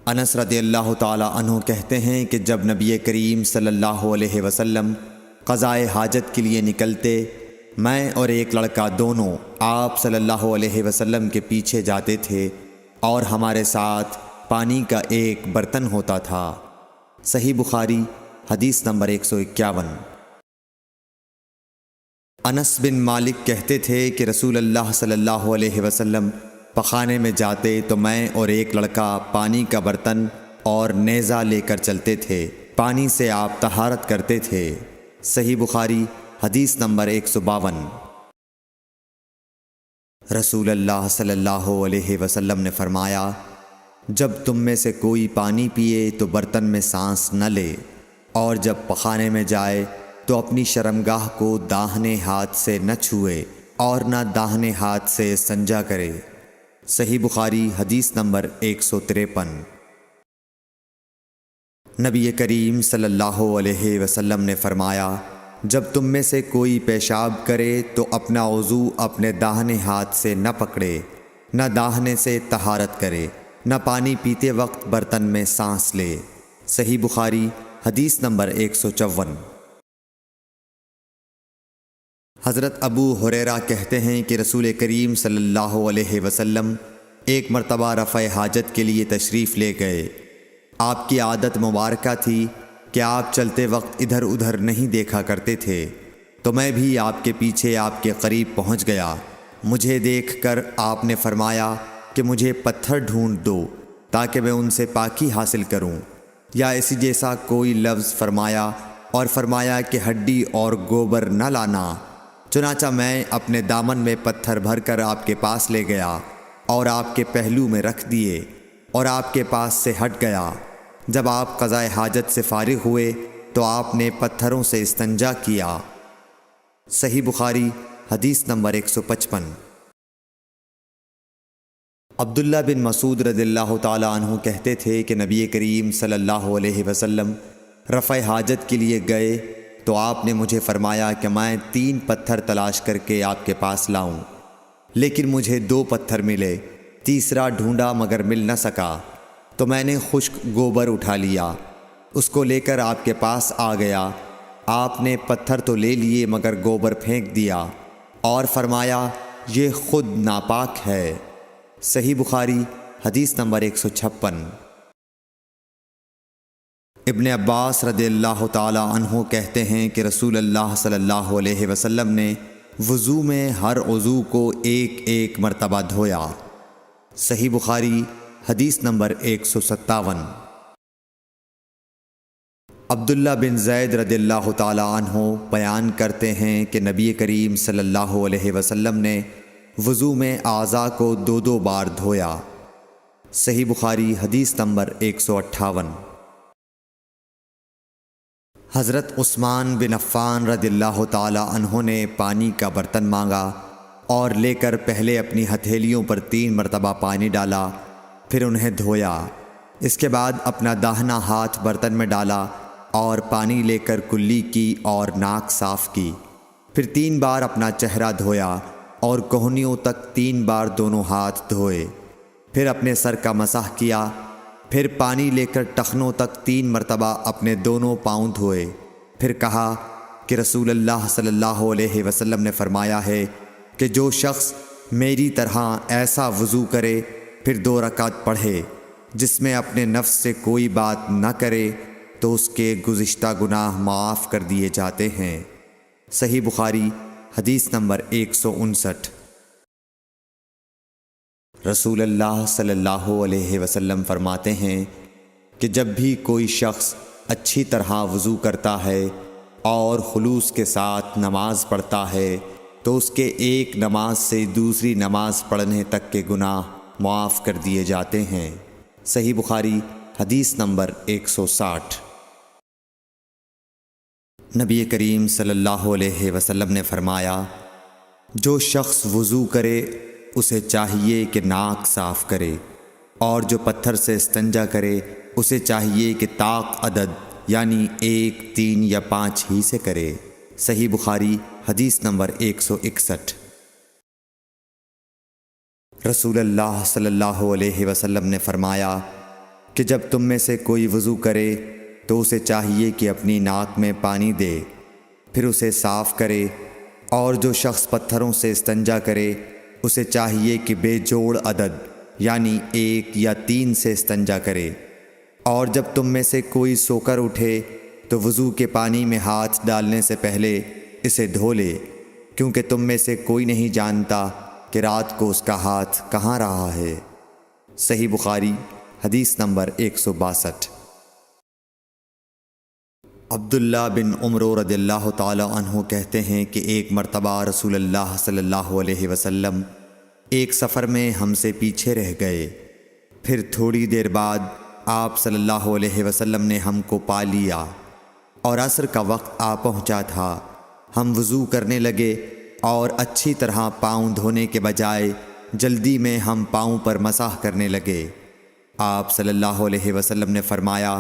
انس رضی اللہ تعالی عنہ کہتے ہیں کہ جب نبی کریم صلی اللہ علیہ وسلم قضائے حاجت کے لیے نکلتے، میں اور ایک لڑکا دونوں آپ صلی اللہ علیہ وسلم کے پیچھے جاتے تھے اور ہمارے ساتھ پانی کا ایک برتن ہوتا تھا۔ صحیح بخاری حدیث نمبر 151۔ انس بن مالک کہتے تھے کہ رسول اللہ صلی اللہ علیہ وسلم پخانے میں جاتے تو میں اور ایک لڑکا پانی کا برتن اور نیزہ لے کر چلتے تھے، پانی سے آپ طہارت کرتے تھے۔ صحیح بخاری حدیث نمبر 152۔ رسول اللہ صلی اللہ علیہ وسلم نے فرمایا، جب تم میں سے کوئی پانی پیے تو برتن میں سانس نہ لے، اور جب پخانے میں جائے تو اپنی شرمگاہ کو داہنے ہاتھ سے نہ چھوئے اور نہ داہنے ہاتھ سے استنجا کرے۔ صحیح بخاری حدیث نمبر 153۔ نبی کریم صلی اللہ علیہ وسلم نے فرمایا، جب تم میں سے کوئی پیشاب کرے تو اپنا وضو اپنے داہنے ہاتھ سے نہ پکڑے، نہ داہنے سے طہارت کرے، نہ پانی پیتے وقت برتن میں سانس لے۔ صحیح بخاری حدیث نمبر 154۔ حضرت ابو ہریرہ کہتے ہیں کہ رسول کریم صلی اللہ علیہ وسلم ایک مرتبہ رفع حاجت کے لیے تشریف لے گئے۔ آپ کی عادت مبارکہ تھی کہ آپ چلتے وقت ادھر ادھر نہیں دیکھا کرتے تھے، تو میں بھی آپ کے پیچھے آپ کے قریب پہنچ گیا۔ مجھے دیکھ کر آپ نے فرمایا کہ مجھے پتھر ڈھونڈ دو تاکہ میں ان سے پاکی حاصل کروں، یا اسی جیسا کوئی لفظ فرمایا، اور فرمایا کہ ہڈی اور گوبر نہ لانا۔ چنانچہ میں اپنے دامن میں پتھر بھر کر آپ کے پاس لے گیا اور آپ کے پہلو میں رکھ دیے اور آپ کے پاس سے ہٹ گیا۔ جب آپ قضائے حاجت سے فارغ ہوئے تو آپ نے پتھروں سے استنجا کیا۔ صحیح بخاری حدیث نمبر 155۔ عبداللہ بن مسعود رضی اللہ تعالی عنہ کہتے تھے کہ نبی کریم صلی اللہ علیہ وسلم رفع حاجت کے لیے گئے تو آپ نے مجھے فرمایا کہ میں 3 پتھر تلاش کر کے آپ کے پاس لاؤں، لیکن مجھے 2 پتھر ملے، تیسرا ڈھونڈا مگر مل نہ سکا، تو میں نے خشک گوبر اٹھا لیا، اس کو لے کر آپ کے پاس آ گیا۔ آپ نے پتھر تو لے لیے مگر گوبر پھینک دیا اور فرمایا یہ خود ناپاک ہے۔ صحیح بخاری حدیث نمبر 156۔ ابن عباس رضی اللہ تعالی عنہ کہتے ہیں کہ رسول اللہ صلی اللہ علیہ وسلم نے وضو میں ہر عضو کو ایک ایک مرتبہ دھویا۔ صحیح بخاری حدیث نمبر 157۔ عبداللہ بن زید رضی اللہ تعالی عنہ بیان کرتے ہیں کہ نبی کریم صلی اللہ علیہ وسلم نے وضو میں اعضاء کو 2 بار دھویا۔ صحیح بخاری حدیث نمبر 158۔ حضرت عثمان بن عفان رضی اللہ تعالی عنہ نے پانی کا برتن مانگا اور لے کر پہلے اپنی ہتھیلیوں پر 3 مرتبہ پانی ڈالا، پھر انہیں دھویا۔ اس کے بعد اپنا داہنا ہاتھ برتن میں ڈالا اور پانی لے کر کلی کی اور ناک صاف کی، پھر 3 بار اپنا چہرہ دھویا اور کوہنیوں تک 3 بار دونوں ہاتھ دھوئے، پھر اپنے سر کا مسح کیا، پھر پانی لے کر ٹخنوں تک 3 مرتبہ اپنے دونوں پاؤں دھوئے، پھر کہا کہ رسول اللہ صلی اللہ علیہ وسلم نے فرمایا ہے کہ جو شخص میری طرح ایسا وضو کرے پھر 2 رکعت پڑھے جس میں اپنے نفس سے کوئی بات نہ کرے تو اس کے گزشتہ گناہ معاف کر دیے جاتے ہیں۔ صحیح بخاری حدیث نمبر 159۔ رسول اللہ صلی اللہ علیہ وسلم فرماتے ہیں کہ جب بھی کوئی شخص اچھی طرح وضو کرتا ہے اور خلوص کے ساتھ نماز پڑھتا ہے تو اس کے ایک نماز سے دوسری نماز پڑھنے تک کے گناہ معاف کر دیے جاتے ہیں۔ صحیح بخاری حدیث نمبر 160۔ نبی کریم صلی اللہ علیہ وسلم نے فرمایا، جو شخص وضو کرے اسے چاہیے کہ ناک صاف کرے، اور جو پتھر سے استنجا کرے اسے چاہیے کہ طاق عدد یعنی 1، 3 یا 5 ہی سے کرے۔ صحیح بخاری حدیث نمبر 161۔ رسول اللہ صلی اللہ علیہ وسلم نے فرمایا، کہ جب تم میں سے کوئی وضو کرے تو اسے چاہیے کہ اپنی ناک میں پانی دے، پھر اسے صاف کرے، اور جو شخص پتھروں سے استنجا کرے اسے چاہیے کہ بے جوڑ عدد یعنی 1 یا 3 سے استنجا کرے، اور جب تم میں سے کوئی سو کر اٹھے تو وضو کے پانی میں ہاتھ ڈالنے سے پہلے اسے دھو لے، کیونکہ تم میں سے کوئی نہیں جانتا کہ رات کو اس کا ہاتھ کہاں رہا ہے۔ صحیح بخاری حدیث نمبر 162۔ عبداللہ بن عمر رضی اللہ تعالی عنہ کہتے ہیں کہ ایک مرتبہ رسول اللہ صلی اللہ علیہ وسلم ایک سفر میں ہم سے پیچھے رہ گئے، پھر تھوڑی دیر بعد آپ صلی اللہ علیہ وسلم نے ہم کو پا لیا اور عصر کا وقت آ پہنچا تھا۔ ہم وضو کرنے لگے اور اچھی طرح پاؤں دھونے کے بجائے جلدی میں ہم پاؤں پر مسح کرنے لگے۔ آپ صلی اللہ علیہ وسلم نے فرمایا،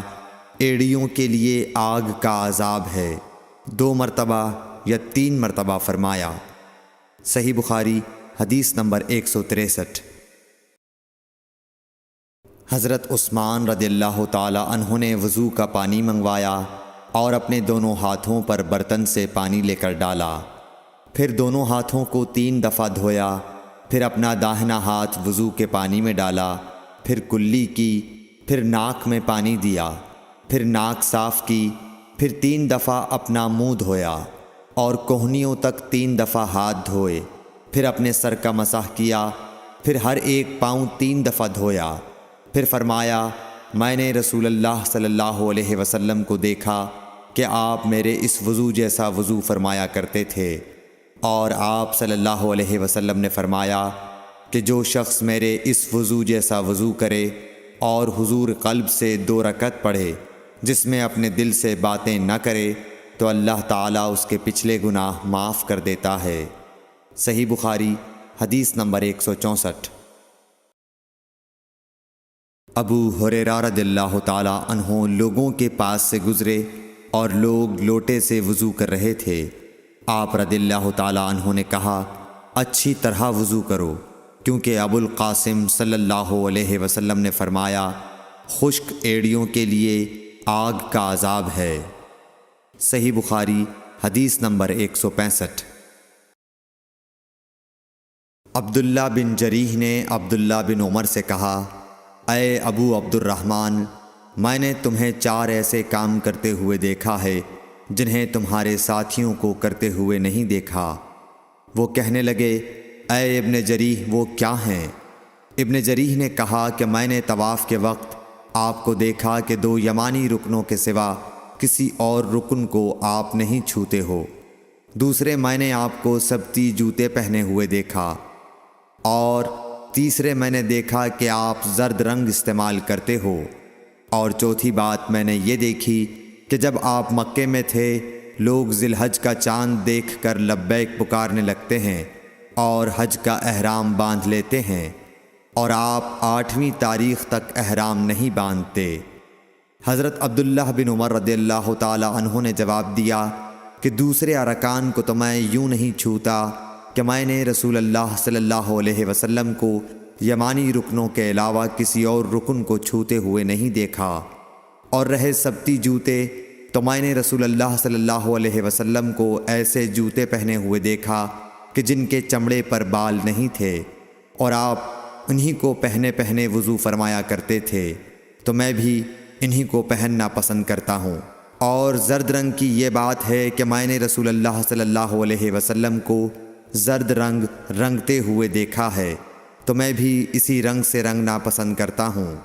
ایڑیوں کے لیے آگ کا عذاب ہے، 2 مرتبہ یا 3 مرتبہ فرمایا۔ صحیح بخاری حدیث نمبر 163۔ حضرت عثمان رضی اللہ تعالی عنہ نے وضو کا پانی منگوایا اور اپنے دونوں ہاتھوں پر برتن سے پانی لے کر ڈالا، پھر دونوں ہاتھوں کو 3 دفعہ دھویا، پھر اپنا داہنا ہاتھ وضو کے پانی میں ڈالا، پھر کلی کی، پھر ناک میں پانی دیا، پھر ناک صاف کی، پھر 3 دفعہ اپنا منہ دھویا اور کوہنیوں تک 3 دفعہ ہاتھ دھوئے، پھر اپنے سر کا مسح کیا، پھر ہر ایک پاؤں 3 دفعہ دھویا، پھر فرمایا، میں نے رسول اللہ صلی اللہ علیہ وسلم کو دیکھا کہ آپ میرے اس وضو جیسا وضو فرمایا کرتے تھے، اور آپ صلی اللہ علیہ وسلم نے فرمایا کہ جو شخص میرے اس وضو جیسا وضو کرے اور حضور قلب سے 2 رکعت پڑھے جس میں اپنے دل سے باتیں نہ کرے تو اللہ تعالیٰ اس کے پچھلے گناہ معاف کر دیتا ہے۔ صحیح بخاری حدیث نمبر 164۔ ابو ہریرہ رضی اللہ تعالیٰ عنہ لوگوں کے پاس سے گزرے اور لوگ لوٹے سے وضو کر رہے تھے۔ آپ رضی اللہ تعالیٰ عنہ نے کہا، اچھی طرح وضو کرو، کیونکہ ابو القاسم صلی اللہ علیہ وسلم نے فرمایا، خشک ایڑیوں کے لیے آگ کا عذاب ہے۔ صحیح بخاری حدیث نمبر 165۔ عبداللہ بن جریح نے عبداللہ بن عمر سے کہا، اے ابو عبد الرحمن، میں نے تمہیں 4 ایسے کام کرتے ہوئے دیکھا ہے جنہیں تمہارے ساتھیوں کو کرتے ہوئے نہیں دیکھا۔ وہ کہنے لگے، اے ابن جریح وہ کیا ہیں؟ ابن جریح نے کہا کہ میں نے طواف کے وقت آپ کو دیکھا کہ 2 یمانی رکنوں کے سوا کسی اور رکن کو آپ نہیں چھوتے ہو۔ دوسرے میں نے آپ کو سبتی جوتے پہنے ہوئے دیکھا، اور تیسرے میں نے دیکھا کہ آپ زرد رنگ استعمال کرتے ہو، اور چوتھی بات میں نے یہ دیکھی کہ جب آپ مکے میں تھے لوگ ذی الحج کا چاند دیکھ کر لبیک پکارنے لگتے ہیں اور حج کا احرام باندھ لیتے ہیں، اور آپ 8ویں تاریخ تک احرام نہیں باندھتے۔ حضرت عبداللہ بن عمر رضی اللہ تعالی عنہ نے جواب دیا کہ دوسرے ارکان کو تو میں یوں نہیں چھوتا کہ میں نے رسول اللہ صلی اللہ علیہ وسلم کو یمانی رکنوں کے علاوہ کسی اور رکن کو چھوتے ہوئے نہیں دیکھا، اور رہے سبتی جوتے تو میں نے رسول اللہ صلی اللہ علیہ وسلم کو ایسے جوتے پہنے ہوئے دیکھا کہ جن کے چمڑے پر بال نہیں تھے، اور آپ انہی کو پہنے پہنے وضو فرمایا کرتے تھے، تو میں بھی انہی کو پہننا پسند کرتا ہوں۔ اور زرد رنگ کی یہ بات ہے کہ میں نے رسول اللہ صلی اللہ علیہ وسلم کو زرد رنگ رنگتے ہوئے دیکھا ہے، تو میں بھی اسی رنگ سے رنگنا پسند کرتا ہوں۔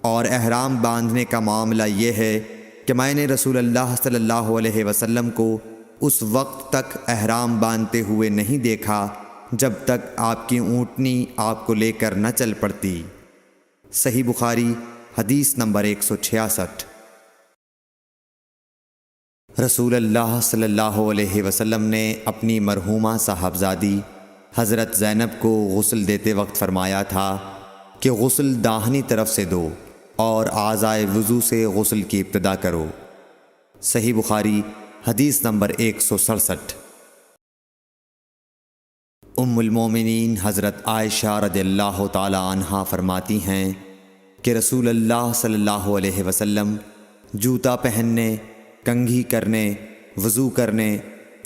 اور احرام باندھنے کا معاملہ یہ ہے کہ میں نے رسول اللہ صلی اللہ علیہ وسلم کو اس وقت تک احرام باندھتے ہوئے نہیں دیکھا جب تک آپ کی اونٹنی آپ کو لے کر نہ چل پڑتی۔ صحیح بخاری حدیث نمبر 166۔ رسول اللہ صلی اللہ علیہ وسلم نے اپنی مرحومہ صاحبزادی حضرت زینب کو غسل دیتے وقت فرمایا تھا کہ غسل داہنی طرف سے دو اور اعضائے وضو سے غسل کی ابتدا کرو۔ صحیح بخاری حدیث نمبر 167۔ ام المومنین حضرت عائشہ رضی اللہ تعالی عنہا فرماتی ہیں کہ رسول اللہ صلی اللہ علیہ وسلم جوتا پہننے، کنگھی کرنے، وضو کرنے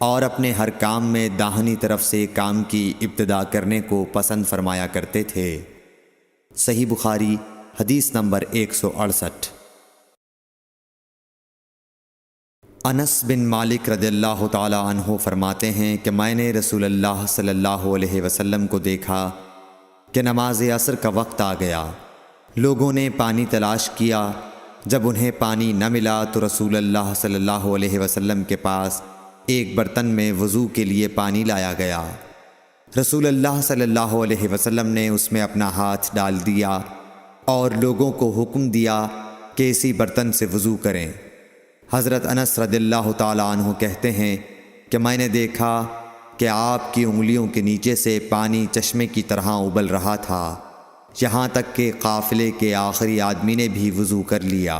اور اپنے ہر کام میں داہنی طرف سے کام کی ابتدا کرنے کو پسند فرمایا کرتے تھے۔ صحیح بخاری حدیث نمبر 168۔ انس بن مالک رضی اللہ تعالی عنہ فرماتے ہیں کہ میں نے رسول اللہ صلی اللہ علیہ وسلم کو دیکھا کہ نماز عصر کا وقت آ گیا۔ لوگوں نے پانی تلاش کیا، جب انہیں پانی نہ ملا تو رسول اللہ صلی اللہ علیہ وسلم کے پاس ایک برتن میں وضو کے لیے پانی لایا گیا۔ رسول اللہ صلی اللہ علیہ وسلم نے اس میں اپنا ہاتھ ڈال دیا اور لوگوں کو حکم دیا کہ اسی برتن سے وضو کریں۔ حضرت انس رضی اللہ تعالی عنہ کہتے ہیں کہ میں نے دیکھا کہ آپ کی انگلیوں کے نیچے سے پانی چشمے کی طرح ابل رہا تھا، یہاں تک کہ قافلے کے آخری آدمی نے بھی وضو کر لیا۔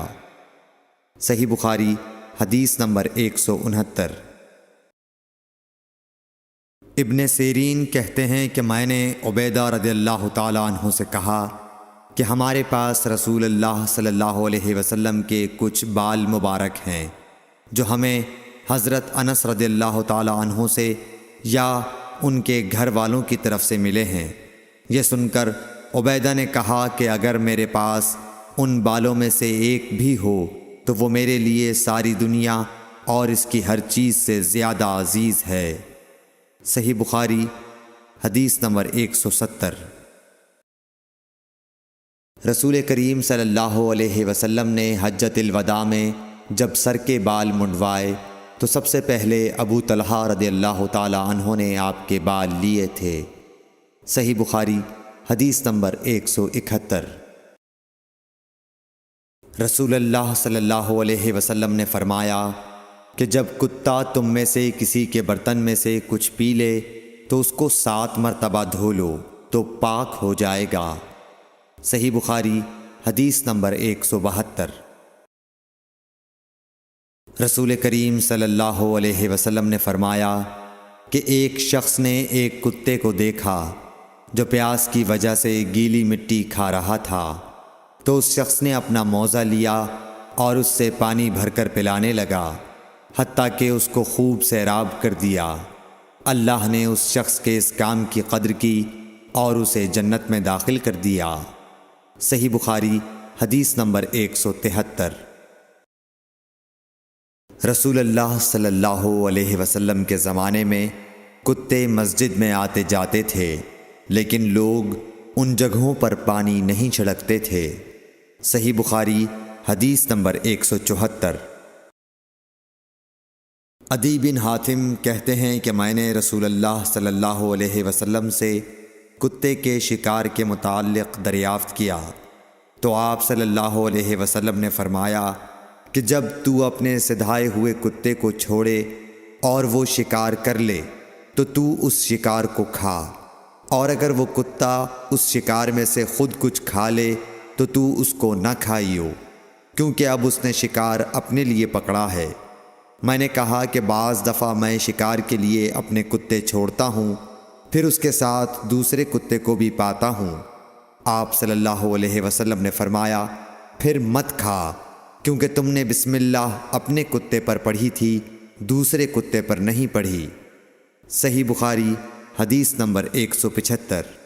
صحیح بخاری حدیث نمبر 169۔ ابن سیرین کہتے ہیں کہ میں نے عبیدہ رضی اللہ تعالی عنہ سے کہا کہ ہمارے پاس رسول اللہ صلی اللہ علیہ وسلم کے کچھ بال مبارک ہیں جو ہمیں حضرت انس رضی اللہ تعالی عنہ سے یا ان کے گھر والوں کی طرف سے ملے ہیں۔ یہ سن کر عبیدہ نے کہا کہ اگر میرے پاس ان بالوں میں سے ایک بھی ہو تو وہ میرے لیے ساری دنیا اور اس کی ہر چیز سے زیادہ عزیز ہے۔ صحیح بخاری حدیث نمبر 170۔ رسول کریم صلی اللہ علیہ وسلم نے حجۃ الوداع میں جب سر کے بال منڈوائے تو سب سے پہلے ابو طلحہ رضی اللہ تعالی عنہ نے آپ کے بال لیے تھے۔ صحیح بخاری حدیث نمبر 171۔ رسول اللہ صلی اللہ علیہ وسلم نے فرمایا کہ جب کتا تم میں سے کسی کے برتن میں سے کچھ پی لے تو اس کو 7 مرتبہ دھو لو تو پاک ہو جائے گا۔ صحیح بخاری حدیث نمبر 172۔ رسول کریم صلی اللہ علیہ وسلم نے فرمایا کہ ایک شخص نے ایک کتے کو دیکھا جو پیاس کی وجہ سے گیلی مٹی کھا رہا تھا، تو اس شخص نے اپنا موزہ لیا اور اس سے پانی بھر کر پلانے لگا حتیٰ کہ اس کو خوب سیراب کر دیا۔ اللہ نے اس شخص کے اس کام کی قدر کی اور اسے جنت میں داخل کر دیا۔ صحیح بخاری حدیث نمبر 173۔ رسول اللہ صلی اللہ علیہ وسلم کے زمانے میں کتے مسجد میں آتے جاتے تھے، لیکن لوگ ان جگہوں پر پانی نہیں چھڑکتے تھے۔ صحیح بخاری حدیث نمبر 174۔ عدی بن حاتم کہتے ہیں کہ میں نے رسول اللہ صلی اللہ علیہ وسلم سے کتے کے شکار کے متعلق دریافت کیا تو آپ صلی اللہ علیہ وسلم نے فرمایا کہ جب تو اپنے سدھائے ہوئے کتے کو چھوڑے اور وہ شکار کر لے تو اس شکار کو کھا، اور اگر وہ کتا اس شکار میں سے خود کچھ کھا لے تو اس کو نہ کھائیو، کیونکہ اب اس نے شکار اپنے لیے پکڑا ہے۔ میں نے کہا کہ بعض دفعہ میں شکار کے لیے اپنے کتے چھوڑتا ہوں، پھر اس کے ساتھ دوسرے کتے کو بھی پاتا ہوں۔ آپ صلی اللہ علیہ وسلم نے فرمایا پھر مت کھا، کیونکہ تم نے بسم اللہ اپنے کتے پر پڑھی تھی، دوسرے کتے پر نہیں پڑھی۔ صحیح بخاری حدیث نمبر 175۔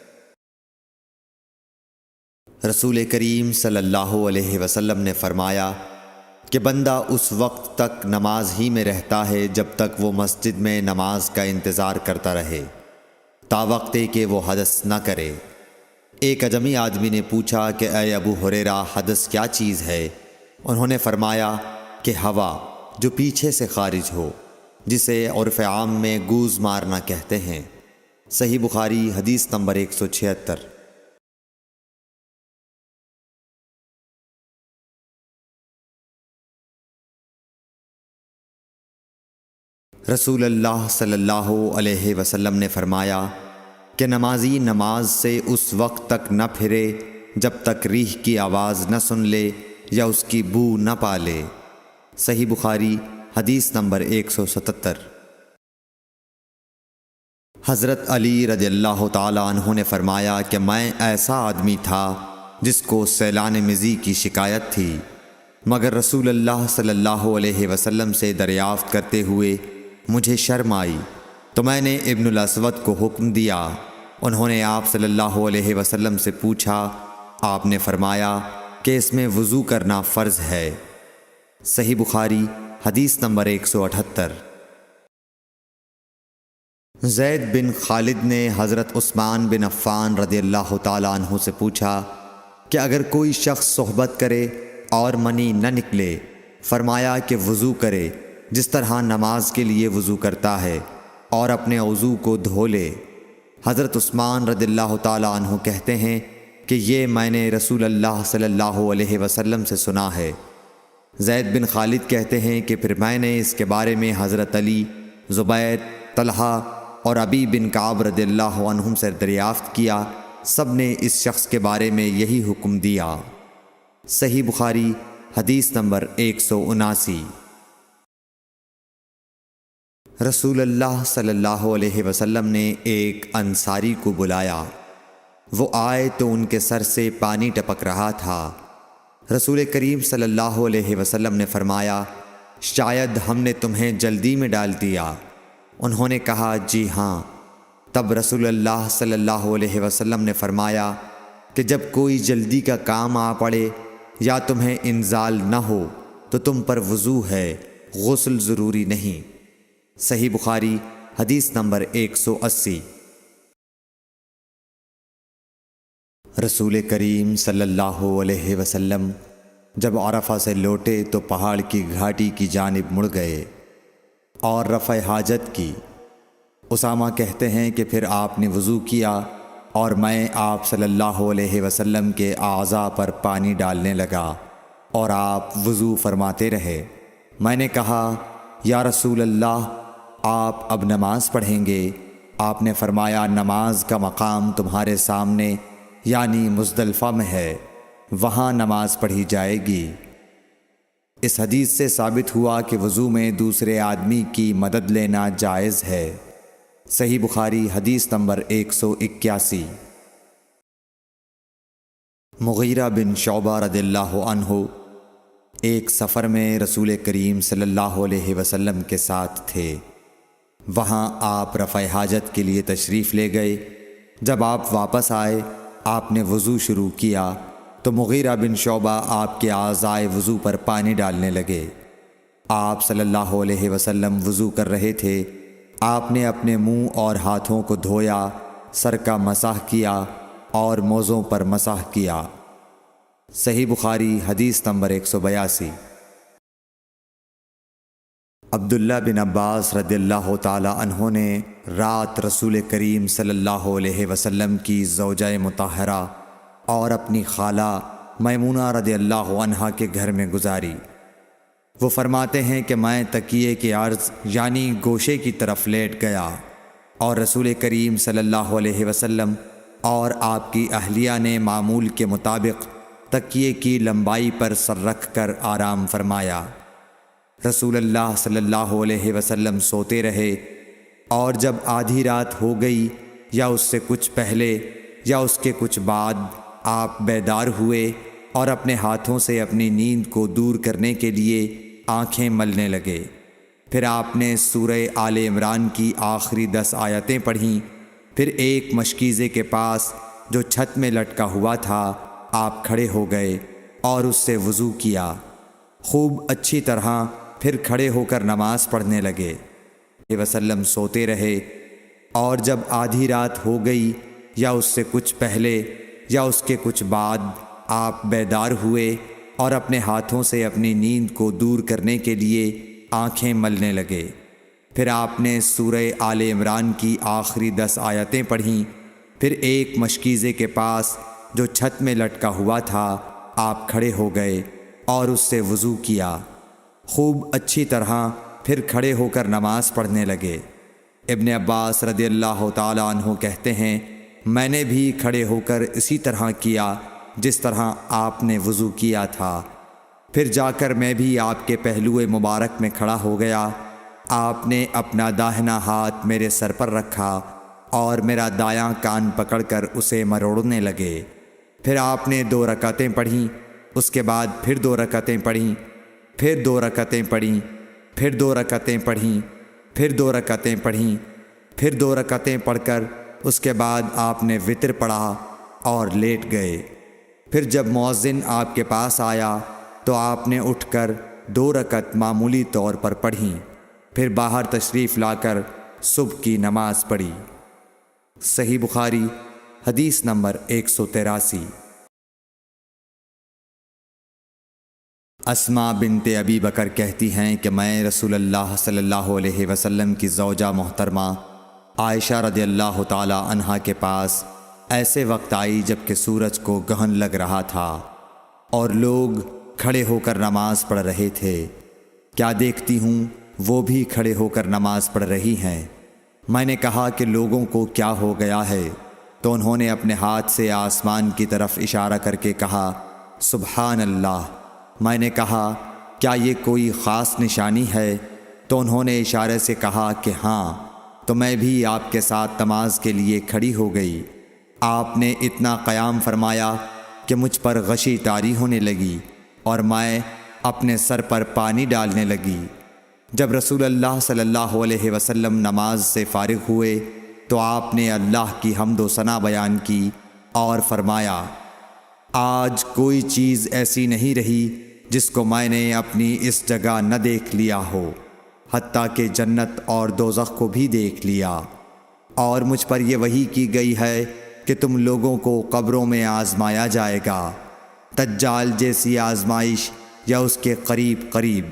رسول کریم صلی اللہ علیہ وسلم نے فرمایا کہ بندہ اس وقت تک نماز ہی میں رہتا ہے جب تک وہ مسجد میں نماز کا انتظار کرتا رہے، تا وقت کہ وہ حدث نہ کرے۔ ایک اجمی آدمی نے پوچھا کہ اے ابو ہریرہ، حدث کیا چیز ہے؟ انہوں نے فرمایا کہ ہوا جو پیچھے سے خارج ہو، جسے عرف عام میں گوز مارنا کہتے ہیں۔ صحیح بخاری حدیث نمبر 176۔ رسول اللہ صلی اللہ علیہ وسلم نے فرمایا کہ نمازی نماز سے اس وقت تک نہ پھرے جب تک ریح کی آواز نہ سن لے یا اس کی بو نہ پالے۔ صحیح بخاری حدیث نمبر 177۔ حضرت علی رضی اللہ تعالی عنہ نے فرمایا کہ میں ایسا آدمی تھا جس کو سیلان مزی کی شکایت تھی، مگر رسول اللہ صلی اللہ علیہ وسلم سے دریافت کرتے ہوئے مجھے شرم آئی تو میں نے ابن الاسود کو حکم دیا۔ انہوں نے آپ صلی اللہ علیہ وسلم سے پوچھا، آپ نے فرمایا کہ اس میں وضو کرنا فرض ہے۔ صحیح بخاری حدیث نمبر 178۔ زید بن خالد نے حضرت عثمان بن عفان رضی اللہ تعالیٰ عنہ سے پوچھا کہ اگر کوئی شخص صحبت کرے اور منی نہ نکلے، فرمایا کہ وضو کرے جس طرح نماز کے لیے وضو کرتا ہے اور اپنے وضو کو دھو لے۔ حضرت عثمان رضی اللہ تعالیٰ عنہ کہتے ہیں کہ یہ میں نے رسول اللہ صلی اللہ علیہ وسلم سے سنا ہے۔ زید بن خالد کہتے ہیں کہ پھر میں نے اس کے بارے میں حضرت علی، زبیر، طلحہ اور ابی بن کعب رضی اللہ عنہم سے دریافت کیا، سب نے اس شخص کے بارے میں یہی حکم دیا۔ صحیح بخاری حدیث نمبر 179۔ رسول اللہ صلی اللہ علیہ وسلم نے ایک انصاری کو بلایا۔ وہ آئے تو ان کے سر سے پانی ٹپک رہا تھا۔ رسول کریم صلی اللہ علیہ وسلم نے فرمایا، شاید ہم نے تمہیں جلدی میں ڈال دیا۔ انہوں نے کہا، جی ہاں۔ تب رسول اللہ صلی اللہ علیہ وسلم نے فرمایا کہ جب کوئی جلدی کا کام آ پڑے یا تمہیں انزال نہ ہو تو تم پر وضو ہے، غسل ضروری نہیں۔ صحیح بخاری حدیث نمبر 180۔ رسول کریم صلی اللہ علیہ وسلم جب عرفہ سے لوٹے تو پہاڑ کی گھاٹی کی جانب مڑ گئے اور رفع حاجت کی۔ اسامہ کہتے ہیں کہ پھر آپ نے وضو کیا اور میں آپ صلی اللہ علیہ وسلم کے اعضاء پر پانی ڈالنے لگا اور آپ وضو فرماتے رہے۔ میں نے کہا، یا رسول اللہ، آپ اب نماز پڑھیں گے؟ آپ نے فرمایا، نماز کا مقام تمہارے سامنے یعنی مزدلفہ میں ہے، وہاں نماز پڑھی جائے گی۔ اس حدیث سے ثابت ہوا کہ وضو میں دوسرے آدمی کی مدد لینا جائز ہے۔ صحیح بخاری حدیث نمبر 181۔ مغیرہ بن شعبہ رضی اللہ عنہ ایک سفر میں رسول کریم صلی اللہ علیہ وسلم کے ساتھ تھے۔ وہاں آپ رفع حاجت کے لیے تشریف لے گئے۔ جب آپ واپس آئے، آپ نے وضو شروع کیا تو مغیرہ بن شعبہ آپ کے اعضائے وضو پر پانی ڈالنے لگے۔ آپ صلی اللہ علیہ وسلم وضو کر رہے تھے۔ آپ نے اپنے منہ اور ہاتھوں کو دھویا، سر کا مسح کیا اور موزوں پر مسح کیا۔ صحیح بخاری حدیث نمبر 182۔ عبداللہ بن عباس رضی اللہ تعالی عنہ نے رات رسول کریم صلی اللہ علیہ وسلم کی زوجہ مطہرہ اور اپنی خالہ میمونہ رضی اللہ عنہا کے گھر میں گزاری۔ وہ فرماتے ہیں کہ میں تکیے کے عرض یعنی گوشے کی طرف لیٹ گیا اور رسول کریم صلی اللہ علیہ وسلم اور آپ کی اہلیہ نے معمول کے مطابق تکیے کی لمبائی پر سر رکھ کر آرام فرمایا۔ رسول اللہ صلی اللہ علیہ وسلم سوتے رہے اور جب آدھی رات ہو گئی یا اس سے کچھ پہلے یا اس کے کچھ بعد آپ بیدار ہوئے اور اپنے ہاتھوں سے اپنی نیند کو دور کرنے کے لیے آنکھیں ملنے لگے۔ پھر آپ نے سورہ آل عمران کی آخری 10 آیتیں پڑھیں۔ پھر ایک مشکیزے کے پاس جو چھت میں لٹکا ہوا تھا آپ کھڑے ہو گئے اور اس سے وضو کیا، خوب اچھی طرح، پھر کھڑے ہو کر نماز پڑھنے لگے۔ وسلم سوتے رہے اور جب آدھی رات ہو گئی یا اس سے کچھ پہلے یا اس کے کچھ بعد آپ بیدار ہوئے اور اپنے ہاتھوں سے اپنی نیند کو دور کرنے کے لیے آنکھیں ملنے لگے۔ پھر آپ نے سورہ آل عمران کی آخری 10 آیتیں پڑھیں۔ پھر ایک مشکیزے کے پاس جو چھت میں لٹکا ہوا تھا آپ کھڑے ہو گئے اور اس سے وضو کیا، خوب اچھی طرح، پھر کھڑے ہو کر نماز پڑھنے لگے۔ ابن عباس رضی اللہ تعالی عنہ کہتے ہیں، میں نے بھی کھڑے ہو کر اسی طرح کیا جس طرح آپ نے وضو کیا تھا۔ پھر جا کر میں بھی آپ کے پہلو مبارک میں کھڑا ہو گیا۔ آپ نے اپنا داہنا ہاتھ میرے سر پر رکھا اور میرا دایاں کان پکڑ کر اسے مروڑنے لگے۔ پھر آپ نے 2 رکعتیں پڑھیں، اس کے بعد پھر 2 رکعتیں پڑھیں، پھر 2 رکعتیں پڑھیں، پھر 2 رکعتیں پڑھیں، پھر 2 رکعتیں پڑھیں، پھر 2 رکعتیں پڑھ کر اس کے بعد آپ نے وتر پڑھا اور لیٹ گئے۔ پھر جب مؤذن آپ کے پاس آیا تو آپ نے اٹھ کر 2 رکعت معمولی طور پر پڑھیں، پھر باہر تشریف لا کر صبح کی نماز پڑھی۔ صحیح بخاری حدیث نمبر 183۔ اسماء بنت ابی بکر کہتی ہیں کہ میں رسول اللہ صلی اللہ علیہ وسلم کی زوجہ محترمہ عائشہ رضی اللہ تعالی عنہا کے پاس ایسے وقت آئی جب کہ سورج کو گہن لگ رہا تھا اور لوگ کھڑے ہو کر نماز پڑھ رہے تھے۔ کیا دیکھتی ہوں وہ بھی کھڑے ہو کر نماز پڑھ رہی ہیں۔ میں نے کہا کہ لوگوں کو کیا ہو گیا ہے، تو انہوں نے اپنے ہاتھ سے آسمان کی طرف اشارہ کر کے کہا سبحان اللہ۔ میں نے کہا کیا یہ کوئی خاص نشانی ہے؟ تو انہوں نے اشارے سے کہا کہ ہاں، تو میں بھی آپ کے ساتھ نماز کے لیے کھڑی ہو گئی۔ آپ نے اتنا قیام فرمایا کہ مجھ پر غشی طاری ہونے لگی اور میں اپنے سر پر پانی ڈالنے لگی۔ جب رسول اللہ صلی اللہ علیہ وسلم نماز سے فارغ ہوئے تو آپ نے اللہ کی حمد و ثنا بیان کی اور فرمایا آج کوئی چیز ایسی نہیں رہی جس کو میں نے اپنی اس جگہ نہ دیکھ لیا ہو، حتیٰ کہ جنت اور دوزخ کو بھی دیکھ لیا، اور مجھ پر یہ وحی کی گئی ہے کہ تم لوگوں کو قبروں میں آزمایا جائے گا، دجال جیسی آزمائش یا اس کے قریب قریب۔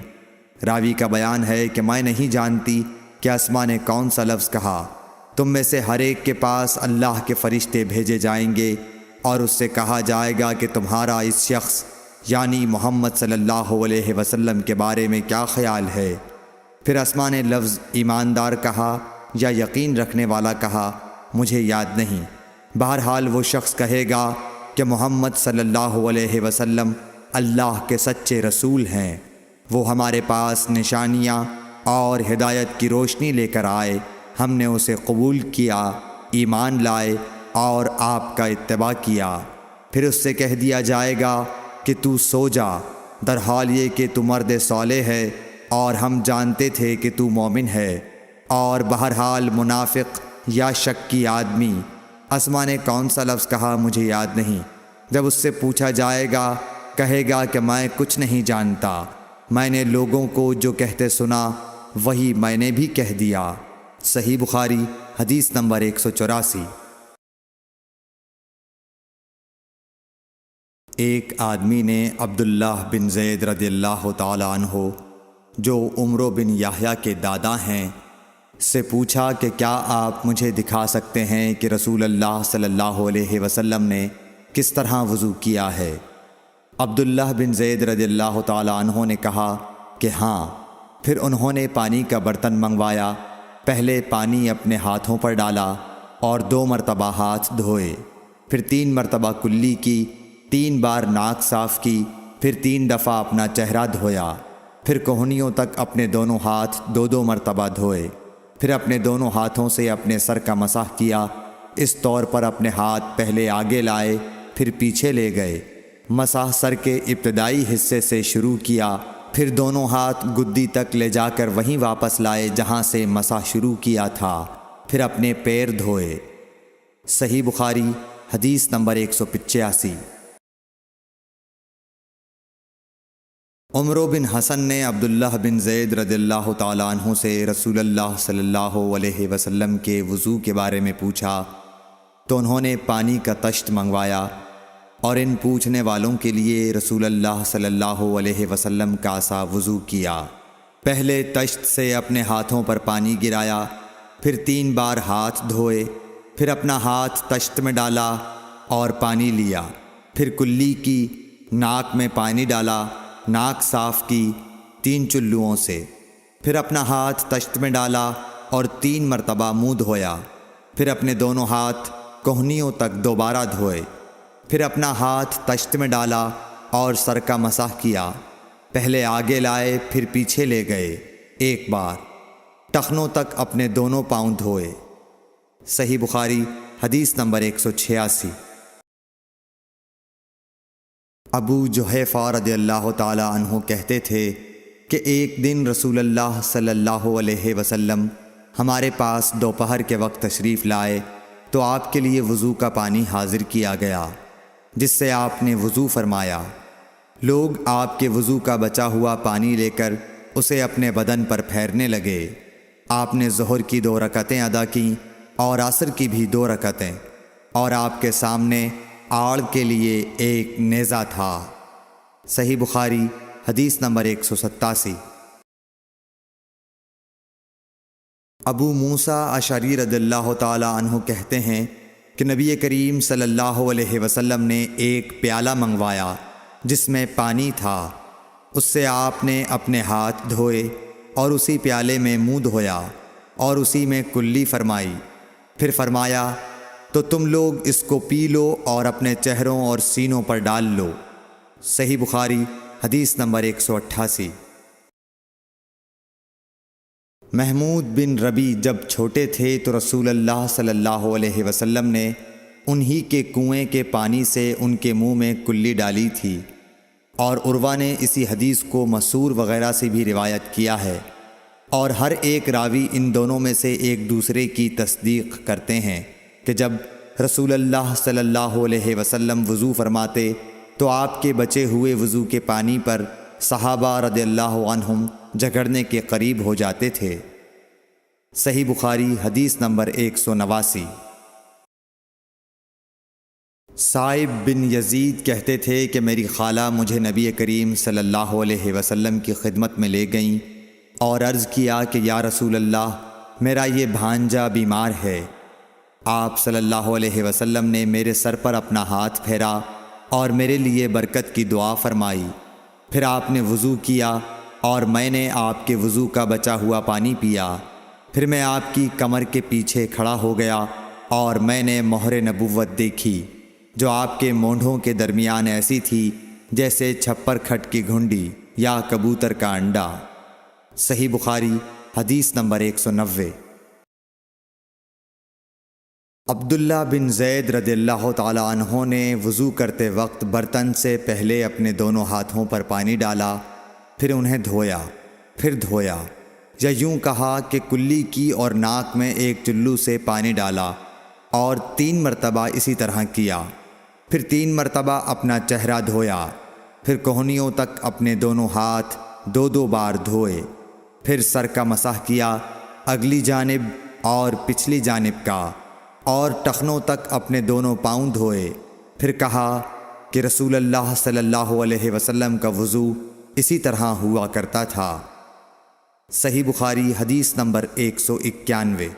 راوی کا بیان ہے کہ میں نہیں جانتی کہ اسماء نے کون سا لفظ کہا۔ تم میں سے ہر ایک کے پاس اللہ کے فرشتے بھیجے جائیں گے اور اس سے کہا جائے گا کہ تمہارا اس شخص یعنی محمد صلی اللہ علیہ وسلم کے بارے میں کیا خیال ہے؟ پھر اسماء نے لفظ ایماندار کہا یا یقین رکھنے والا کہا، مجھے یاد نہیں۔ بہرحال وہ شخص کہے گا کہ محمد صلی اللہ علیہ وسلم اللہ کے سچے رسول ہیں، وہ ہمارے پاس نشانیاں اور ہدایت کی روشنی لے کر آئے، ہم نے اسے قبول کیا، ایمان لائے اور آپ کا اتباع کیا۔ پھر اس سے کہہ دیا جائے گا کہ تو سو جا، در حال یہ کہ تو مرد صالح ہے اور ہم جانتے تھے کہ تو مومن ہے، اور بہرحال منافق یا شکی آدمی۔ اسماء نے کون سا لفظ کہا مجھے یاد نہیں۔ جب اس سے پوچھا جائے گا کہے گا کہ میں کچھ نہیں جانتا، میں نے لوگوں کو جو کہتے سنا وہی میں نے بھی کہہ دیا۔ صحیح بخاری حدیث نمبر 184۔ ایک آدمی نے عبداللہ بن زید رضی اللہ تعالی عنہ جو عمرو بن یحییٰ کے دادا ہیں سے پوچھا کہ کیا آپ مجھے دکھا سکتے ہیں کہ رسول اللہ صلی اللہ علیہ وسلم نے کس طرح وضو کیا ہے؟ عبداللہ بن زید رضی اللہ تعالی عنہ نے کہا کہ ہاں۔ پھر انہوں نے پانی کا برتن منگوایا، پہلے پانی اپنے ہاتھوں پر ڈالا اور 2 مرتبہ ہاتھ دھوئے، پھر 3 مرتبہ کلی کی، 3 بار ناک صاف کی، پھر 3 دفعہ اپنا چہرہ دھویا، پھر کوہنیوں تک اپنے دونوں ہاتھ 2 مرتبہ دھوئے، پھر اپنے دونوں ہاتھوں سے اپنے سر کا مسح کیا، اس طور پر اپنے ہاتھ پہلے آگے لائے پھر پیچھے لے گئے، مسح سر کے ابتدائی حصے سے شروع کیا، پھر دونوں ہاتھ گدی تک لے جا کر وہیں واپس لائے جہاں سے مسح شروع کیا تھا، پھر اپنے پیر دھوئے۔ صحیح بخاری حدیث نمبر 185۔ عمرو بن حسن نے عبداللہ بن زید رضی اللہ تعالیٰ عنہ سے رسول اللہ صلی اللہ علیہ وسلم کے وضو کے بارے میں پوچھا تو انہوں نے پانی کا طشت منگوایا اور ان پوچھنے والوں کے لیے رسول اللہ صلی اللہ علیہ وسلم کا سا وضو کیا۔ پہلے طشت سے اپنے ہاتھوں پر پانی گرایا، پھر 3 بار ہاتھ دھوئے، پھر اپنا ہاتھ طشت میں ڈالا اور پانی لیا، پھر کلی کی، ناک میں پانی ڈالا، ناک صاف کی 3 چلوؤں سے، پھر اپنا ہاتھ طشت میں ڈالا اور 3 مرتبہ منہ دھویا، پھر اپنے دونوں ہاتھ کوہنیوں تک دوبارہ دھوئے، پھر اپنا ہاتھ طشت میں ڈالا اور سر کا مسح کیا، پہلے آگے لائے پھر پیچھے لے گئے 1 بار، ٹخنوں تک اپنے دونوں پاؤں دھوئے۔ صحیح بخاری حدیث نمبر 186۔ ابو جحیفہ رضی اللہ تعالی عنہ کہتے تھے کہ ایک دن رسول اللہ صلی اللہ علیہ وسلم ہمارے پاس دوپہر کے وقت تشریف لائے تو آپ کے لیے وضو کا پانی حاضر کیا گیا، جس سے آپ نے وضو فرمایا۔ لوگ آپ کے وضو کا بچا ہوا پانی لے کر اسے اپنے بدن پر پھیرنے لگے۔ آپ نے ظہر کی 2 رکعتیں ادا کیں اور عصر کی بھی 2 رکعتیں، اور آپ کے سامنے آڑ کے لیے ایک نیزہ تھا۔ صحیح بخاری حدیث نمبر 187۔ ابو موسیٰ اشعری رضی اللہ تعالی عنہ کہتے ہیں کہ نبی کریم صلی اللہ علیہ وسلم نے ایک پیالہ منگوایا جس میں پانی تھا۔ اس سے آپ نے اپنے ہاتھ دھوئے اور اسی پیالے میں منہ دھویا اور اسی میں کلی فرمائی، پھر فرمایا تو تم لوگ اس کو پی لو اور اپنے چہروں اور سینوں پر ڈال لو۔ صحیح بخاری حدیث نمبر 188۔ محمود بن ربی جب چھوٹے تھے تو رسول اللہ صلی اللہ علیہ وسلم نے انہی کے کنویں کے پانی سے ان کے منہ میں کلی ڈالی تھی، اور عروہ نے اسی حدیث کو مسور وغیرہ سے بھی روایت کیا ہے، اور ہر ایک راوی ان دونوں میں سے ایک دوسرے کی تصدیق کرتے ہیں کہ جب رسول اللہ صلی اللہ علیہ وسلم وضو فرماتے تو آپ کے بچے ہوئے وضو کے پانی پر صحابہ رضی اللہ عنہم جھگڑنے کے قریب ہو جاتے تھے۔ صحیح بخاری حدیث نمبر 189۔ صائب بن یزید کہتے تھے کہ میری خالہ مجھے نبی کریم صلی اللہ علیہ وسلم کی خدمت میں لے گئیں اور عرض کیا کہ یا رسول اللہ، میرا یہ بھانجا بیمار ہے۔ آپ صلی اللہ علیہ وسلم نے میرے سر پر اپنا ہاتھ پھیرا اور میرے لیے برکت کی دعا فرمائی، پھر آپ نے وضو کیا اور میں نے آپ کے وضو کا بچا ہوا پانی پیا، پھر میں آپ کی کمر کے پیچھے کھڑا ہو گیا اور میں نے مہر نبوت دیکھی جو آپ کے مونڈھوں کے درمیان ایسی تھی جیسے چھپر کھٹ کی گھنڈی یا کبوتر کا انڈا۔ صحیح بخاری حدیث نمبر 190۔ عبداللہ بن زید رضی اللہ تعالی عنہ نے وضو کرتے وقت برتن سے پہلے اپنے دونوں ہاتھوں پر پانی ڈالا، پھر انہیں دھویا، پھر دھویا، یا یوں کہا کہ کلی کی اور ناک میں ایک چلو سے پانی ڈالا اور 3 مرتبہ اسی طرح کیا، پھر 3 مرتبہ اپنا چہرہ دھویا، پھر کوہنیوں تک اپنے دونوں ہاتھ 2 بار دھوئے، پھر سر کا مسح کیا، اگلی جانب اور پچھلی جانب کا، اور ٹخنوں تک اپنے دونوں پاؤں دھوئے، پھر کہا کہ رسول اللہ صلی اللہ علیہ وسلم کا وضو اسی طرح ہوا کرتا تھا۔ صحیح بخاری حدیث نمبر 191۔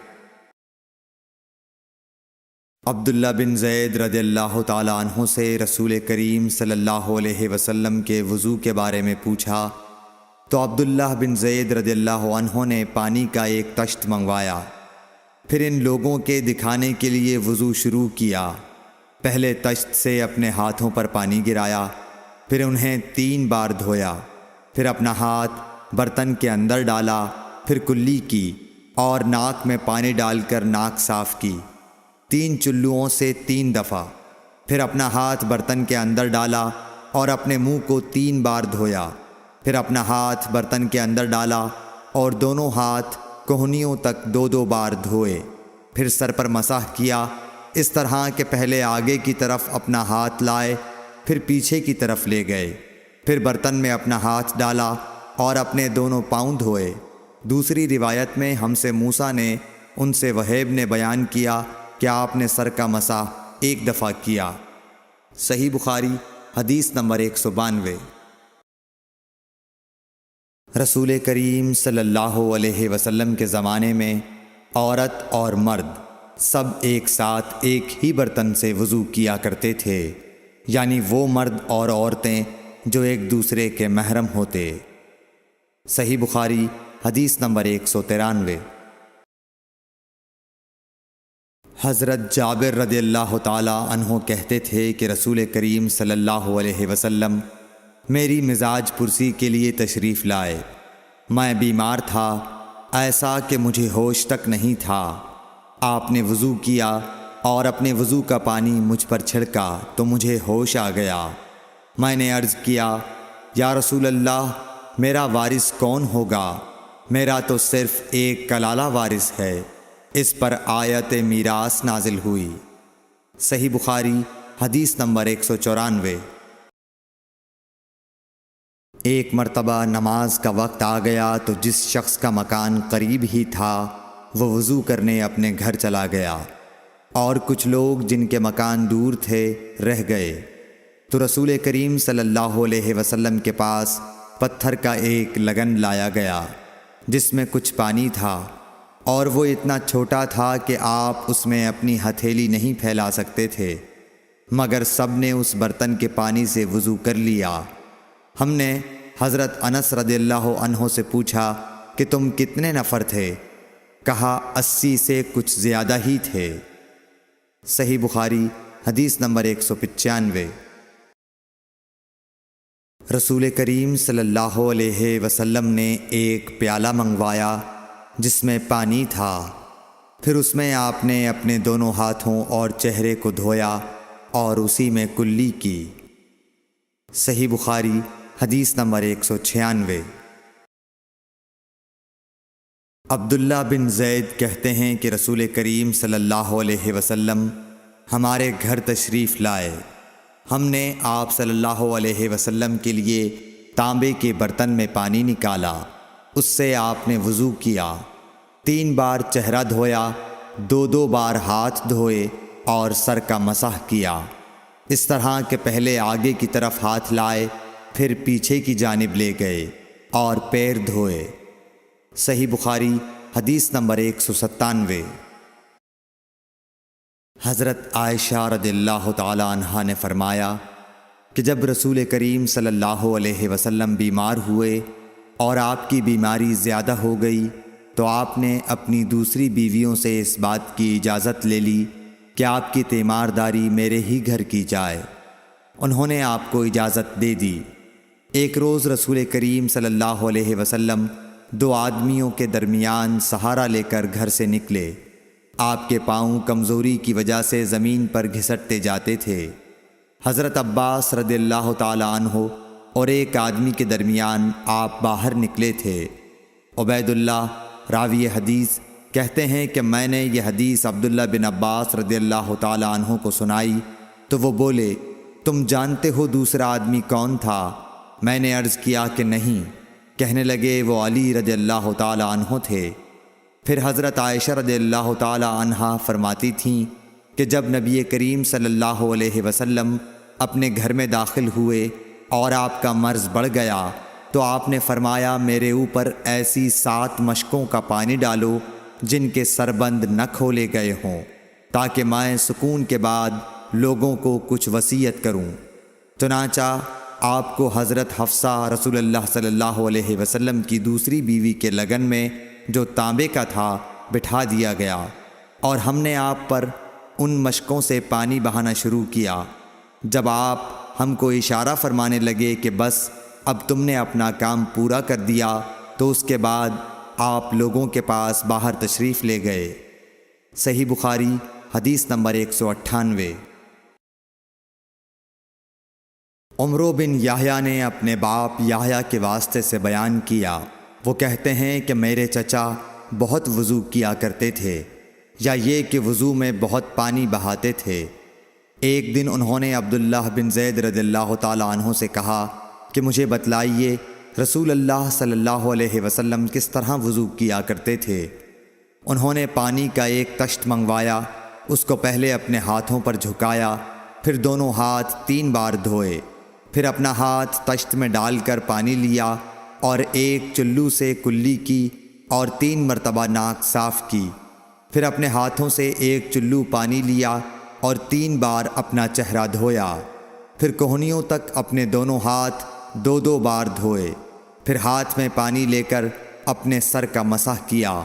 عبداللہ بن زید رضی اللہ تعالی عنہ سے رسول کریم صلی اللہ علیہ وسلم کے وضو کے بارے میں پوچھا تو عبداللہ بن زید رضی اللہ عنہ نے پانی کا ایک تشت منگوایا، پھر ان لوگوں کے دکھانے کے لیے وضو شروع کیا۔ پہلے تشت سے اپنے ہاتھوں پر پانی گرایا، پھر انہیں 3 بار دھویا، پھر اپنا ہاتھ برتن کے اندر ڈالا، پھر کلی کی اور ناک میں پانی ڈال کر ناک صاف کی 3 چلوؤں سے 3 دفعہ، پھر اپنا ہاتھ برتن کے اندر ڈالا اور اپنے منہ کو 3 بار دھویا، پھر اپنا ہاتھ برتن کے اندر ڈالا اور دونوں ہاتھ کوہنیوں تک 2 بار دھوئے، پھر سر پر مسح کیا، اس طرح کہ پہلے آگے کی طرف اپنا ہاتھ لائے، پھر پیچھے کی طرف لے گئے، پھر برتن میں اپنا ہاتھ ڈالا اور اپنے دونوں پاؤں دھوئے۔ دوسری روایت میں ہم سے موسیٰ نے ان سے وہیب نے بیان کیا کہ آپ نے سر کا مسح 1 دفعہ کیا۔ صحیح بخاری حدیث نمبر 192۔ رسول کریم صلی اللہ علیہ وسلم کے زمانے میں عورت اور مرد سب ایک ساتھ ایک ہی برتن سے وضو کیا کرتے تھے، یعنی وہ مرد اور عورتیں جو ایک دوسرے کے محرم ہوتے۔ صحیح بخاری حدیث نمبر 193۔ حضرت جابر رضی اللہ تعالی عنہ کہتے تھے کہ رسول کریم صلی اللہ علیہ وسلم میری مزاج پرسی کے لیے تشریف لائے۔ میں بیمار تھا، ایسا کہ مجھے ہوش تک نہیں تھا۔ آپ نے وضو کیا اور اپنے وضو کا پانی مجھ پر چھڑکا تو مجھے ہوش آ گیا۔ میں نے عرض کیا یا رسول اللہ میرا وارث کون ہوگا؟ میرا تو صرف ایک کلالہ وارث ہے۔ اس پر آیت میراث نازل ہوئی۔ صحیح بخاری حدیث نمبر 194۔ ایک مرتبہ نماز کا وقت آ گیا تو جس شخص کا مکان قریب ہی تھا وہ وضو کرنے اپنے گھر چلا گیا، اور کچھ لوگ جن کے مکان دور تھے رہ گئے۔ تو رسول کریم صلی اللہ علیہ وسلم کے پاس پتھر کا ایک لگن لایا گیا جس میں کچھ پانی تھا، اور وہ اتنا چھوٹا تھا کہ آپ اس میں اپنی ہتھیلی نہیں پھیلا سکتے تھے، مگر سب نے اس برتن کے پانی سے وضو کر لیا۔ ہم نے حضرت انس رضی اللہ عنہ سے پوچھا کہ تم کتنے نفر تھے؟ کہا 80 سے کچھ زیادہ ہی تھے۔ صحیح بخاری حدیث نمبر 195۔ رسول کریم صلی اللہ علیہ وسلم نے ایک پیالہ منگوایا جس میں پانی تھا، پھر اس میں آپ نے اپنے دونوں ہاتھوں اور چہرے کو دھویا اور اسی میں کلی کی۔ صحیح بخاری حدیث نمبر 196۔ عبداللہ بن زید کہتے ہیں کہ رسول کریم صلی اللہ علیہ وسلم ہمارے گھر تشریف لائے۔ ہم نے آپ صلی اللہ علیہ وسلم کے لیے تانبے کے برتن میں پانی نکالا، اس سے آپ نے وضو کیا، 3 بار چہرہ دھویا، 2 بار ہاتھ دھوئے اور سر کا مسح کیا، اس طرح کہ پہلے آگے کی طرف ہاتھ لائے، پھر پیچھے کی جانب لے گئے اور پیر دھوئے۔ صحیح بخاری حدیث نمبر 197۔ حضرت عائشہ رضی اللہ تعالی عنہا نے فرمایا کہ جب رسول کریم صلی اللہ علیہ وسلم بیمار ہوئے اور آپ کی بیماری زیادہ ہو گئی تو آپ نے اپنی دوسری بیویوں سے اس بات کی اجازت لے لی کہ آپ کی تیمارداری میرے ہی گھر کی جائے۔ انہوں نے آپ کو اجازت دے دی۔ ایک روز رسول کریم صلی اللہ علیہ وسلم 2 آدمیوں کے درمیان سہارا لے کر گھر سے نکلے۔ آپ کے پاؤں کمزوری کی وجہ سے زمین پر گھسٹتے جاتے تھے۔ حضرت عباس رضی اللہ تعالی عنہ اور ایک آدمی کے درمیان آپ باہر نکلے تھے۔ عبید اللہ راوی حدیث کہتے ہیں کہ میں نے یہ حدیث عبداللہ بن عباس رضی اللہ تعالی عنہ کو سنائی تو وہ بولے تم جانتے ہو دوسرا آدمی کون تھا؟ میں نے عرض کیا کہ نہیں۔ کہنے لگے وہ علی رضی اللہ تعالی عنہ تھے۔ پھر حضرت عائشہ رضی اللہ تعالی عنہا فرماتی تھیں کہ جب نبی کریم صلی اللہ علیہ وسلم اپنے گھر میں داخل ہوئے اور آپ کا مرض بڑھ گیا تو آپ نے فرمایا میرے اوپر ایسی 7 مشکوں کا پانی ڈالو جن کے سربند نہ کھولے گئے ہوں، تاکہ میں سکون کے بعد لوگوں کو کچھ وصیت کروں۔ چنانچہ آپ کو حضرت حفصہ رسول اللہ صلی اللہ علیہ وسلم کی دوسری بیوی کے لگن میں جو تانبے کا تھا بٹھا دیا گیا، اور ہم نے آپ پر ان مشکوں سے پانی بہانا شروع کیا۔ جب آپ ہم کو اشارہ فرمانے لگے کہ بس اب تم نے اپنا کام پورا کر دیا تو اس کے بعد آپ لوگوں کے پاس باہر تشریف لے گئے۔ صحیح بخاری حدیث نمبر 198۔ عمرو بن یحییٰ نے اپنے باپ یحییٰ کے واسطے سے بیان کیا، وہ کہتے ہیں کہ میرے چچا بہت وضو کیا کرتے تھے، یا یہ کہ وضو میں بہت پانی بہاتے تھے۔ ایک دن انہوں نے عبداللہ بن زید رضی اللہ تعالی عنہ سے کہا کہ مجھے بتلائیے رسول اللہ صلی اللہ علیہ وسلم کس طرح وضو کیا کرتے تھے۔ انہوں نے پانی کا ایک تشت منگوایا، اس کو پہلے اپنے ہاتھوں پر جھکایا، پھر دونوں ہاتھ 3 بار دھوئے، پھر اپنا ہاتھ تشت میں ڈال کر پانی لیا اور ایک چلو سے کلی کی اور 3 مرتبہ ناک صاف کی، پھر اپنے ہاتھوں سے ایک چلو پانی لیا اور 3 بار اپنا چہرہ دھویا، پھر کوہنیوں تک اپنے دونوں ہاتھ 2 بار دھوئے، پھر ہاتھ میں پانی لے کر اپنے سر کا مسح کیا،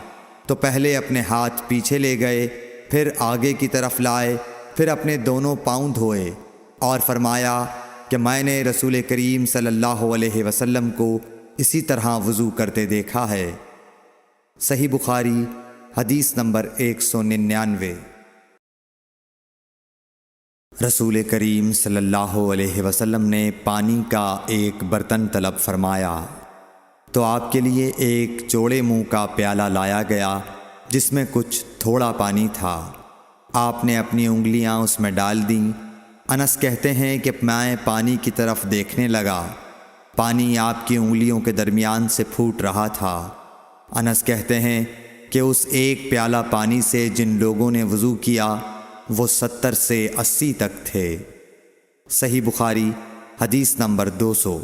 تو پہلے اپنے ہاتھ پیچھے لے گئے، پھر آگے کی طرف لائے، پھر اپنے دونوں پاؤں دھوئے، اور فرمایا کہ میں نے رسول کریم صلی اللہ علیہ وسلم کو اسی طرح وضو کرتے دیکھا ہے۔ صحیح بخاری حدیث نمبر 199۔ رسول کریم صلی اللہ علیہ وسلم نے پانی کا ایک برتن طلب فرمایا تو آپ کے لیے ایک چوڑے منہ کا پیالہ لایا گیا جس میں کچھ تھوڑا پانی تھا۔ آپ نے اپنی انگلیاں اس میں ڈال دیں۔ انس کہتے ہیں کہ میں پانی کی طرف دیکھنے لگا، پانی آپ کی انگلیوں کے درمیان سے پھوٹ رہا تھا۔ انس کہتے ہیں کہ اس ایک پیالہ پانی سے جن لوگوں نے وضو کیا وہ 70 سے 80 تک تھے۔ صحیح بخاری حدیث نمبر 200۔